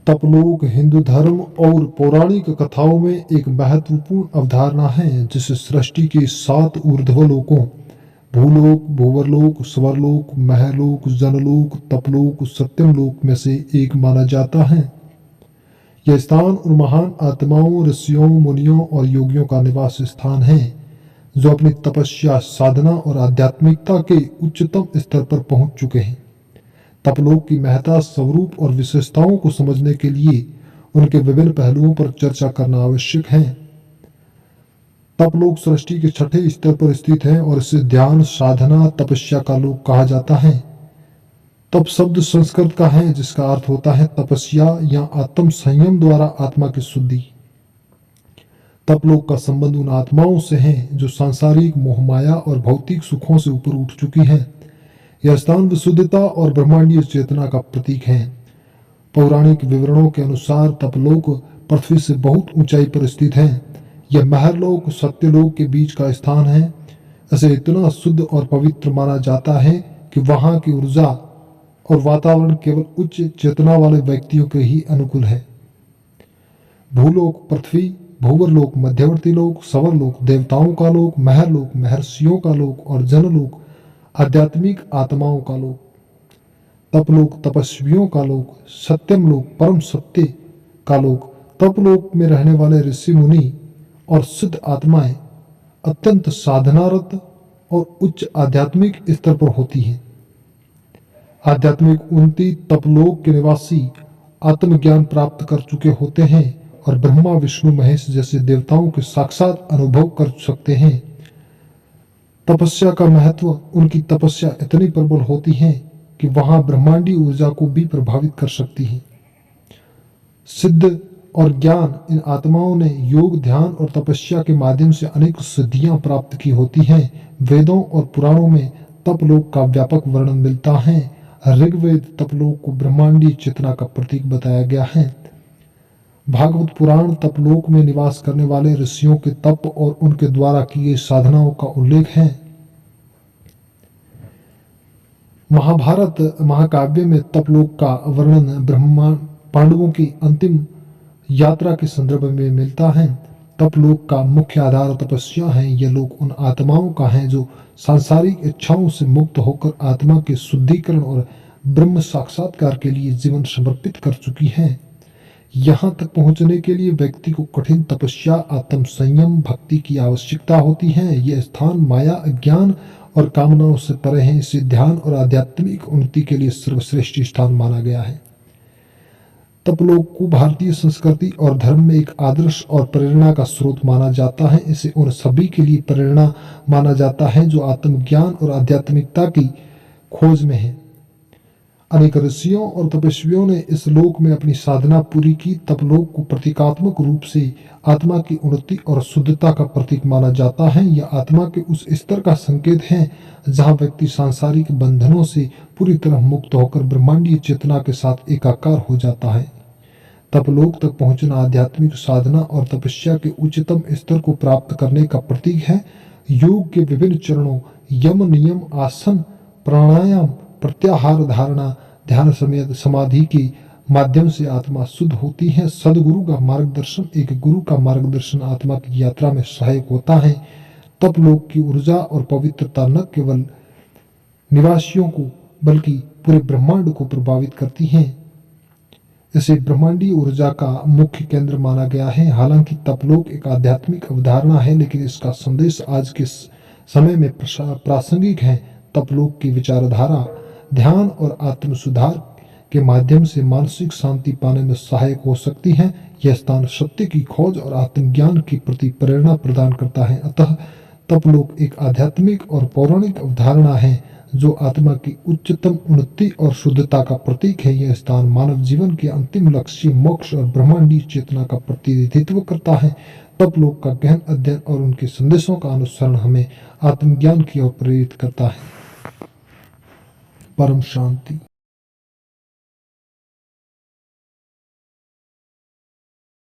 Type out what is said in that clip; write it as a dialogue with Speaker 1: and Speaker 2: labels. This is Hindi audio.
Speaker 1: तपलोक हिंदू धर्म और पौराणिक कथाओं में एक महत्वपूर्ण अवधारणा है जिसे सृष्टि के 7 ऊर्ध्व लोकों भूलोक, भूवरलोक, स्वरलोक, महलोक, जनलोक, तपलोक, सत्यम लोक में से एक माना जाता है। यह स्थान उन महान आत्माओं, ऋषियों, मुनियों और योगियों का निवास स्थान है जो अपनी तपस्या, साधना और आध्यात्मिकता के उच्चतम स्तर पर पहुंच चुके हैं। तपलोक की महत्ता, स्वरूप और विशेषताओं को समझने के लिए उनके विभिन्न पहलुओं पर चर्चा करना आवश्यक है। तपलोक सृष्टि के 6ठे स्तर पर स्थित है और इसे ध्यान, साधना, तपस्या का लोक कहा जाता है। तप शब्द संस्कृत का है जिसका अर्थ होता है तपस्या या आत्म संयम द्वारा आत्मा की शुद्धि। तपलोक का संबंध उन आत्माओं से है जो सांसारिक मोहमाया और भौतिक सुखों से ऊपर उठ चुकी हैं। यह स्थान विशुद्धता और ब्रह्मांडीय चेतना का प्रतीक है। पौराणिक विवरणों के अनुसार तपलोक पृथ्वी से बहुत ऊंचाई पर स्थित है। यह महरलोक, सत्यलोक के बीच का स्थान है। इसे इतना शुद्ध और पवित्र माना जाता है कि वहां की ऊर्जा और वातावरण केवल उच्च चेतना वाले व्यक्तियों के ही अनुकूल है। भूलोक पृथ्वी, भूवरलोक मध्यवर्ती लोक, स्वरलोक देवताओं का लोक, महरलोक महर्षियों का लोक और जनलोक आध्यात्मिक आत्माओं का लोक। तपलोक तपस्वियों का लोक, सत्यम लोक परम सत्य का लोक। तपलोक में रहने वाले ऋषि मुनि और सिद्ध आत्माएं अत्यंत साधनारत और उच्च आध्यात्मिक स्तर पर होती हैं। आध्यात्मिक उन्नति तपलोक के निवासी आत्मज्ञान प्राप्त कर चुके होते हैं और ब्रह्मा, विष्णु, महेश जैसे देवताओं के साक्षात अनुभव कर सकते हैं। तपस्या का महत्व, उनकी तपस्या इतनी प्रबल होती है कि वहां ब्रह्मांडी ऊर्जा को भी प्रभावित कर सकती है। सिद्ध और ज्ञान, इन आत्माओं ने योग, ध्यान और तपस्या के माध्यम से अनेक सिद्धियां प्राप्त की होती हैं। वेदों और पुराणों में तपलोक का व्यापक वर्णन मिलता है। ऋग्वेद तपलोक को ब्रह्मांडीय चेतना का प्रतीक बताया गया है। भागवत पुराण तपलोक में निवास करने वाले ऋषियों के तप और उनके द्वारा की गई साधनाओं का उल्लेख है। महाभारत महाकाव्य में तपलोक का वर्णन ब्रह्मा पांडवों की अंतिम यात्रा के संदर्भ में मिलता है। तपलोक का मुख्य आधार तपस्या है। यह लोक उन आत्माओं का है जो सांसारिक इच्छाओं से मुक्त होकर आत्मा के शुद्धिकरण और ब्रह्म साक्षात्कार के लिए जीवन समर्पित कर चुकी है। यहाँ तक पहुँचने के लिए व्यक्ति को कठिन तपस्या, आत्म संयम, भक्ति की आवश्यकता होती है। यह स्थान माया, अज्ञान और कामनाओं से परे है। इसे ध्यान और आध्यात्मिक उन्नति के लिए सर्वश्रेष्ठ स्थान माना गया है। तपलोक को भारतीय संस्कृति और धर्म में एक आदर्श और प्रेरणा का स्रोत माना जाता है। इसे उन सभी के लिए प्रेरणा माना जाता है जो आत्मज्ञान और आध्यात्मिकता की खोज में है। अनेक ऋषियों और तपस्वियों ने इस लोक में अपनी साधना पूरी की। तपलोक को प्रतीकात्मक रूप से आत्मा की उन्नति और शुद्धता का प्रतीक माना जाता है। यह आत्मा के उस स्तर का संकेत है जहां व्यक्ति सांसारिक बंधनों से पूरी तरह मुक्त होकर ब्रह्मांडीय चेतना के साथ एकाकार हो जाता है। तपलोक तक पहुंचना आध्यात्मिक साधना और तपस्या के उच्चतम स्तर को प्राप्त करने का प्रतीक है। योग के विभिन्न चरणों यम, नियम, आसन, प्राणायाम, प्रत्याहार, धारणा, ध्यान समेत समाधि के माध्यम से आत्मा शुद्ध होती है। सदगुरु का मार्गदर्शन, एक गुरु का मार्गदर्शन आत्मा की यात्रा में सहायक होता है। तपलोक की ऊर्जा और पवित्रता न केवल निवासियों को बल्कि पूरे ब्रह्मांड को प्रभावित करती हैं। इसे ब्रह्मांडीय ऊर्जा का मुख्य केंद्र माना गया है। हालांकि तपलोक एक आध्यात्मिक अवधारणा है लेकिन इसका संदेश आज के समय में प्रासंगिक है। तपलोक की विचारधारा ध्यान और आत्म सुधार के माध्यम से मानसिक शांति पाने में सहायक हो सकती है। यह स्थान सत्य की खोज और आत्मज्ञान के प्रति प्रेरणा प्रदान करता है। अतः तपलोक एक आध्यात्मिक और पौराणिक अवधारणा है जो आत्मा की उच्चतम उन्नति और शुद्धता का प्रतीक है। यह स्थान मानव जीवन के अंतिम लक्ष्य, मोक्ष और ब्रह्मांडीय चेतना का प्रतिनिधित्व करता है। तपलोक का गहन अध्ययन और उनके संदेशों का अनुसरण हमें आत्मज्ञान की ओर प्रेरित करता है। परम शांति।